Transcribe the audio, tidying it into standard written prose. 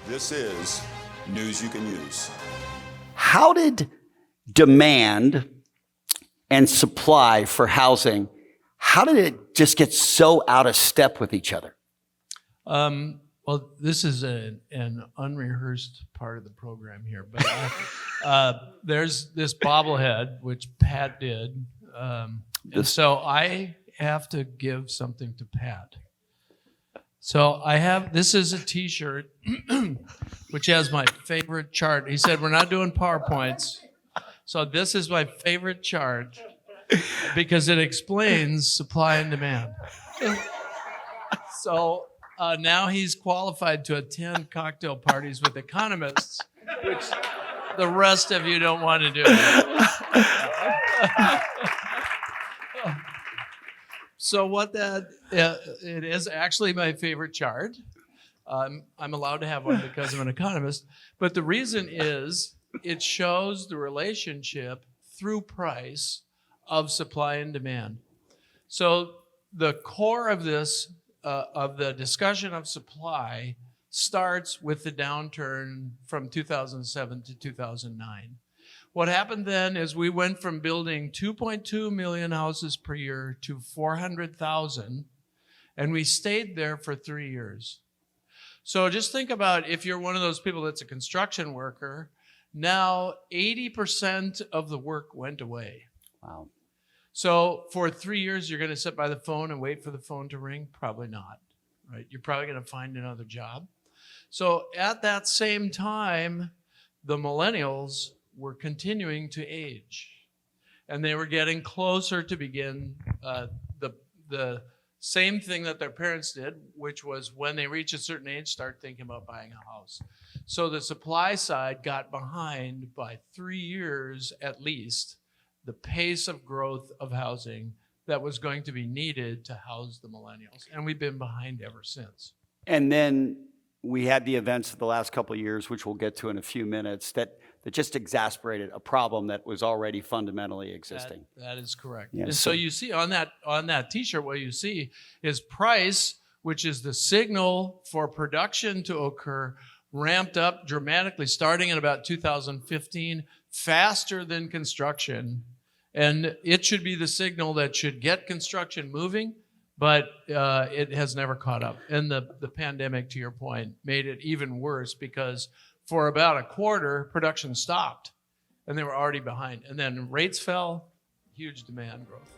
This is News You Can Use. How did demand and supply for housing, how did it just get so out of step with each other? Well, this is an unrehearsed part of the program here, but there's this bobblehead, which Pat did. And so I have to give something to Pat. So this is a t-shirt, which has my favorite chart. He said, we're not doing PowerPoints. So this is my favorite chart because it explains supply and demand. So now he's qualified to attend cocktail parties with economists, which the rest of you don't want to do. So it is actually my favorite chart. I'm allowed to have one because I'm an economist. But the reason is it shows the relationship through price of supply and demand. So the core of this, of the discussion of supply, starts with the downturn from 2007 to 2009. What happened then is we went from building 2.2 million houses per year to 400,000, and we stayed there for 3 years. So just think about if you're one of those people that's a construction worker, now 80% of the work went away. Wow. So for 3 years, you're going to sit by the phone and wait for the phone to ring? Probably not, right? You're probably going to find another job. So at that same time, the millennials were continuing to age, and they were getting closer to begin the same thing that their parents did, which was when they reach a certain age, start thinking about buying a house. So the supply side got behind by 3 years at least the pace of growth of housing that was going to be needed to house the millennials, and we've been behind ever since. And then we had the events of the last couple of years, which we'll get to in a few minutes, that just exasperated a problem that was already fundamentally existing. That is correct. Yeah, and so you see on that t-shirt, what you see is price, which is the signal for production to occur, ramped up dramatically starting in about 2015, faster than construction. And it should be the signal that should get construction moving, but it has never caught up. And the pandemic, to your point, made it even worse because for about a quarter, production stopped, and they were already behind. And then rates fell, huge demand growth.